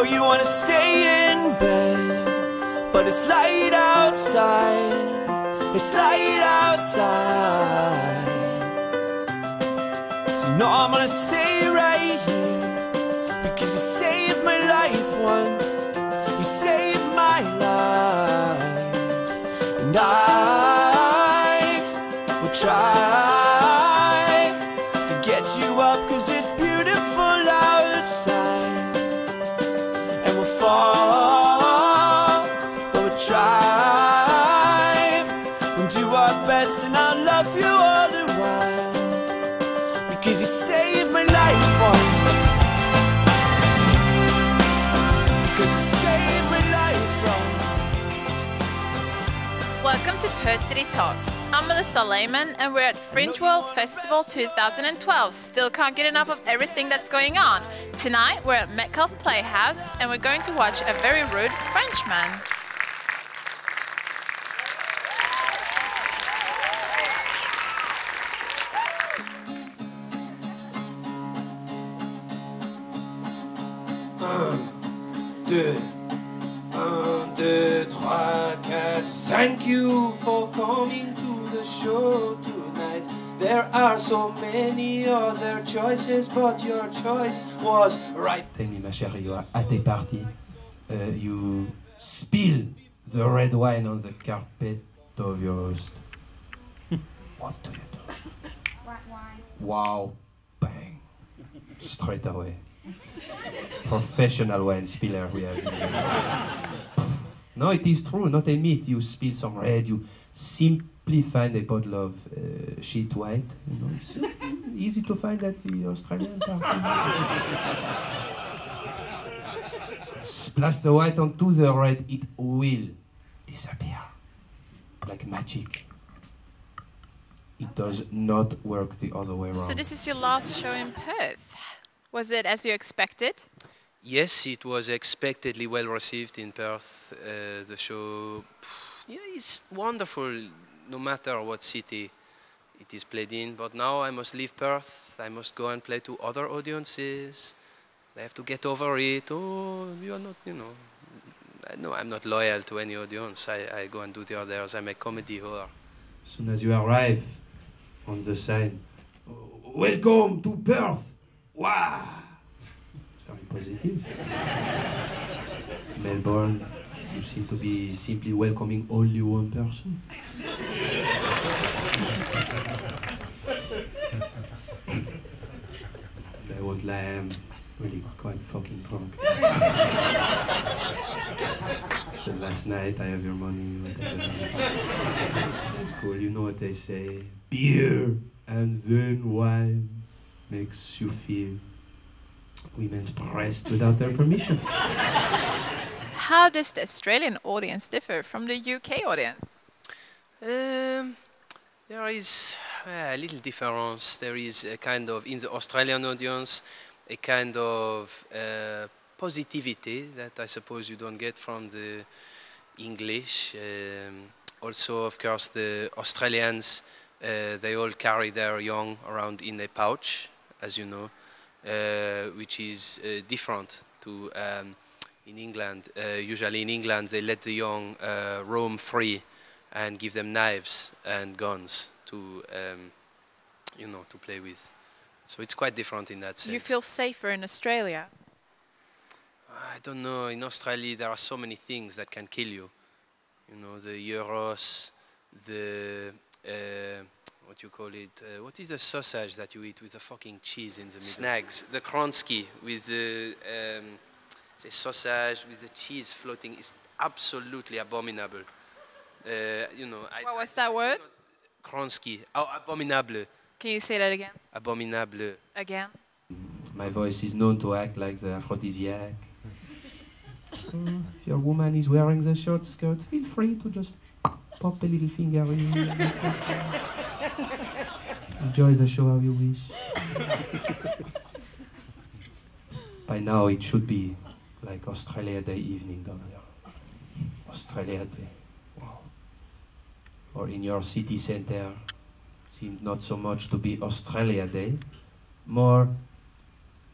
know you wanna stay in bed, but it's light outside. It's light outside. So you know I'm gonna stay right here, because you saved my life once. You saved my life, and I will try to get you up, cause it's beautiful outside. And we'll fall, but we'll try and do our best, and I'll love you all the while, because you saved my life once. Because you saved my life once. Welcome to Perth City Talks. I'm Marcella Condor and we're at Fringeworld Festival 2012. Still can't get enough of everything that's going on. Tonight we're at Metcalfe Playhouse and we're going to watch a very rude Frenchman. Thank you for coming to the show tonight. There are so many other choices, but your choice was right. Tell me, ma chère, you are at a party. You spill the red wine on the carpet of your host. What do you do? White wine. Wow. Bang. Straight away. Professional wine spiller we have here. No, it is true, not a myth. You spill some red, you simply find a bottle of sheet white. You know, it's easy to find at the Australian party. Splash the white onto the red, it will disappear. Like magic. It does not work the other way around. So this is your last show in Perth. Was it as you expected? Yes, it was expectedly well received in Perth. The show, yeah, it's wonderful no matter what city it is played in. But now I must leave Perth. I must go and play to other audiences. I have to get over it. Oh, you are not, you know. No, I'm not loyal to any audience. I go and do the others. I'm a comedy whore. As soon as you arrive on the sign, welcome to Perth. Wow. Very positive. Melbourne, you seem to be simply welcoming only one person. I won't lie, I'm really quite fucking drunk. So last night I have your money, whatever. That's cool, you know what they say. Beer and then wine makes you feel women's breast without their permission. How does the Australian audience differ from the UK audience? There is a little difference. There is a kind of, in the Australian audience, a kind of positivity that I suppose you don't get from the English. Also, of course, the Australians, they all carry their young around in a pouch, as you know. Which is different to in England. Usually in England they let the young roam free and give them knives and guns to, you know, to play with. So it's quite different in that sense. You feel safer in Australia? I don't know. In Australia there are so many things that can kill you. You know, the euros, the what you call it? What is the sausage that you eat with the fucking cheese in the middle? Snags. The kronski with the sausage with the cheese floating is absolutely abominable. You know. What was that word? Kronski. Oh, abominable. Can you say that again? Abominable. Again? My voice is known to act like the aphrodisiac. If your woman is wearing the short skirt, feel free to just pop a little finger in. Enjoy the show how you wish. By now it should be like Australia Day evening down there. Australia Day. Wow. Or in your city center, seems not so much to be Australia Day, more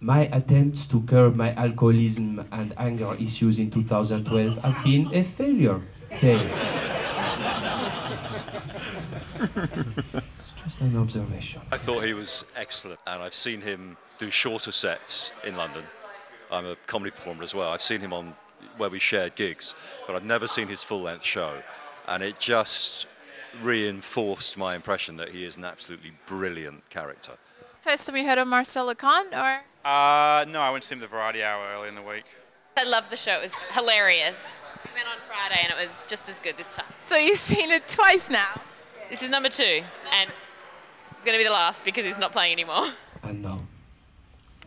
My attempts to curb my alcoholism and anger issues in 2012 have been a failure. It's just an observation. I thought he was excellent, and I've seen him do shorter sets in London. I'm a comedy performer as well. I've seen him on where we shared gigs, but I've never seen his full-length show, and it just reinforced my impression that he is an absolutely brilliant character. First time you heard of Marcella Condor? No, I went to see him at the Variety Hour early in the week. I loved the show. It was hilarious. We went on Friday and it was just as good this time. So you've seen it twice now? This is number 2, and it's going to be the last because he's not playing anymore. And now,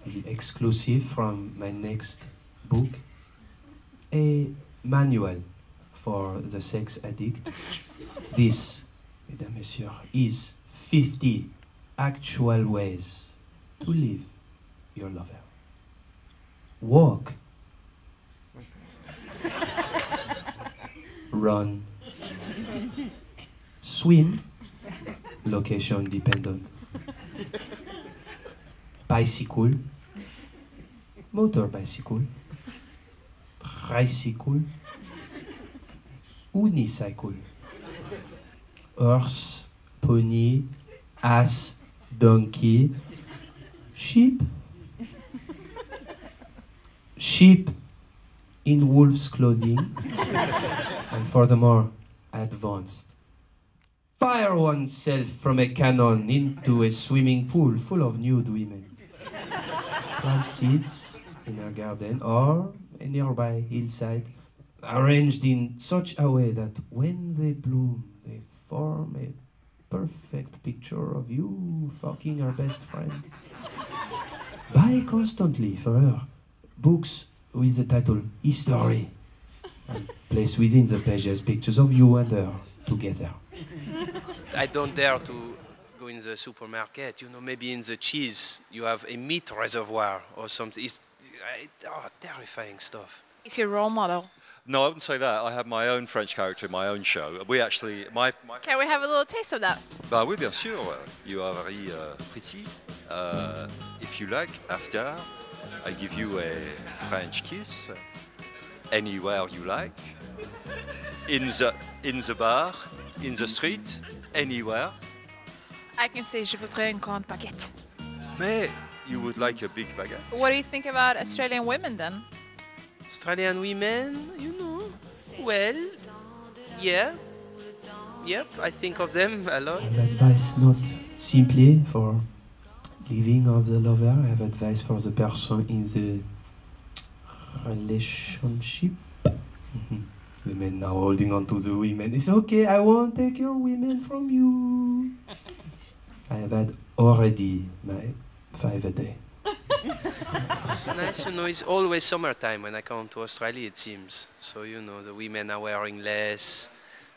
the exclusive from my next book, a manual for the sex addict. This, mesdames, messieurs, is 50 actual ways to leave your lover. Walk. Run. Swim. Location dependent. Bicycle. Motor bicycle. Tricycle. Unicycle. Horse. Pony. Ass. Donkey. Sheep. Sheep in wolf's clothing. And furthermore, advanced. Fire oneself from a cannon into a swimming pool full of nude women. Plant seeds in a garden or a nearby hillside, arranged in such a way that when they bloom, they form a perfect picture of you fucking her best friend. Buy constantly for her books with the title History, and place within the pages pictures of you and her together. I don't dare to go in the supermarket. You know, maybe in the cheese you have a meat reservoir or something. It's terrifying stuff. He's your role model. No, I wouldn't say that. I have my own French character in my own show. We actually, Can we have a little taste of that? Bah oui, bien sûr. You are very pretty. If you like, after, I give you a French kiss. Anywhere you like. In the bar, in the street, anywhere. I can say je voudrais une grande baguette. Mais you would like a big baguette. What do you think about Australian women then? Australian women, you know, well, yeah. Yep, I think of them a lot. I have advice not simply for leaving of the lover. I have advice for the person in the relationship. The men now holding on to the women. It's okay, I won't take your women from you. I have had already my 5 a day. It's nice, you know, it's always summertime when I come to Australia, it seems. So, you know, the women are wearing less.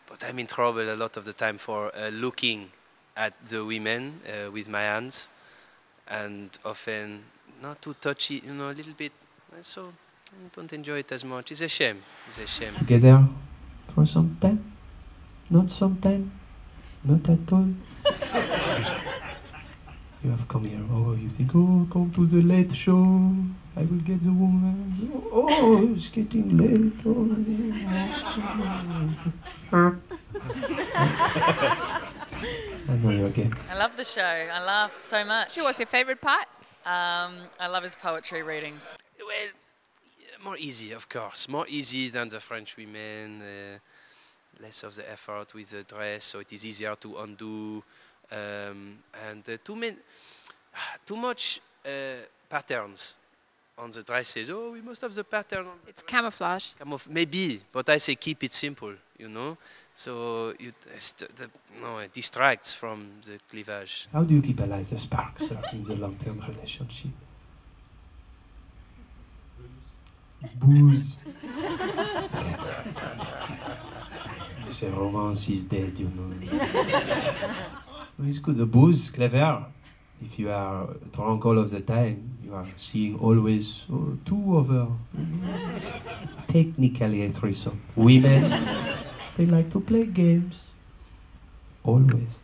But I'm in trouble a lot of the time for looking at the women with my hands. And often not too touchy, you know, a little bit. So I don't enjoy it as much. It's a shame. It's a shame. Together for some time? Not some time? Not at all? You have come here. Oh, you think, oh, come to the late show. I will get the woman. Oh, it's getting late. Oh. I know you again. I love the show. I laughed so much. What's your favorite part? I love his poetry readings. Well, more easy, of course. More easy than the French women. Less of the effort with the dress, so it is easier to undo. And too much patterns on the dresses. Oh, we must have the pattern. It's camouflage. Maybe, but I say keep it simple, you know. So it distracts from the cleavage. How do you keep alive the spark, sir, in the long-term relationship? Booze. The romance is dead, you know. It's good. The booze, clever. If you are drunk all of the time, you are seeing always 2 over. It's technically a threesome. Women, they like to play games. Always.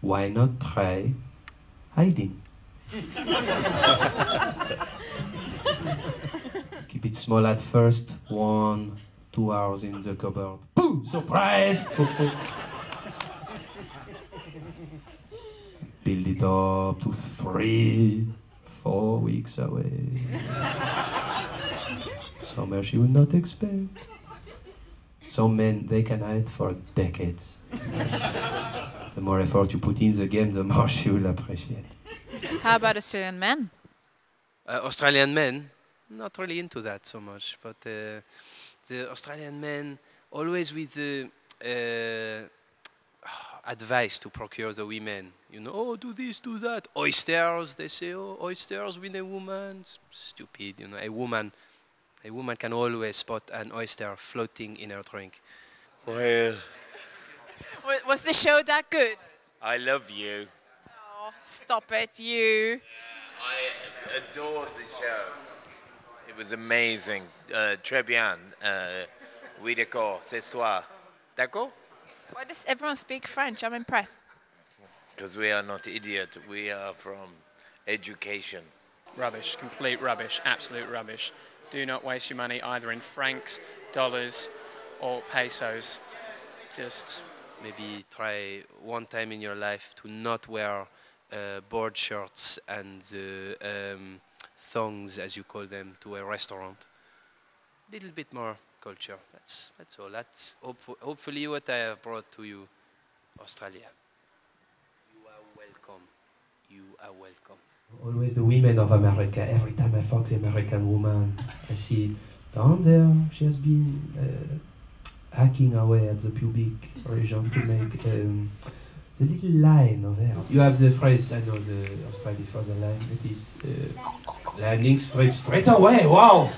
Why not try hiding? Keep it small at first. 1, 2 hours in the cupboard. Boom! Surprise! Build it up to 3, 4 weeks away. Somewhere she would not expect. Some men, they can hide for decades. The more effort you put in the game, the more she will appreciate. How about Australian men? Australian men, not really into that so much, but the Australian men always with the advice to procure the women. You know, oh, do this, do that. Oysters, they say, oh, oysters win a woman. Stupid, you know, a woman can always spot an oyster floating in her drink. Well, Was the show that good? I love you. Oh, stop it, you. I adored the show. It was amazing. Très bien. Oui, d'accord. Ce soir. D'accord? Why does everyone speak French? I'm impressed. Because we are not idiots. We are from education. Rubbish, complete rubbish, absolute rubbish. Do not waste your money either in francs, dollars, or pesos. Just Maybe try one time in your life to not wear board shirts and thongs, as you call them, to a restaurant. A little bit more culture. That's all. That's hopefully what I have brought to you, Australia. You are welcome. You are welcome. Always the women of America. Every time I fuck the American woman, I see down there she has been hacking away at the pubic region to make the little line of hair. You have the phrase, I know the Australian for the line, it is landing strip straight away, wow!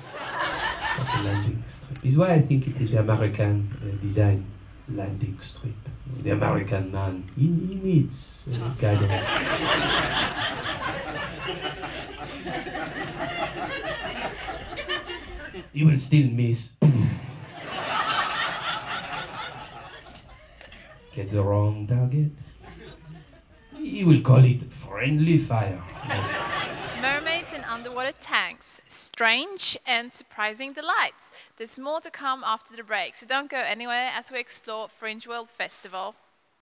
Not a landing strip. Is why I think it is the American design, landing strip. The American man, he needs guidance. He will still miss. Get the wrong target. He will call it friendly fire. Mermaids in underwater tanks. Strange and surprising delights. There's more to come after the break, so don't go anywhere as we explore Fringeworld Festival.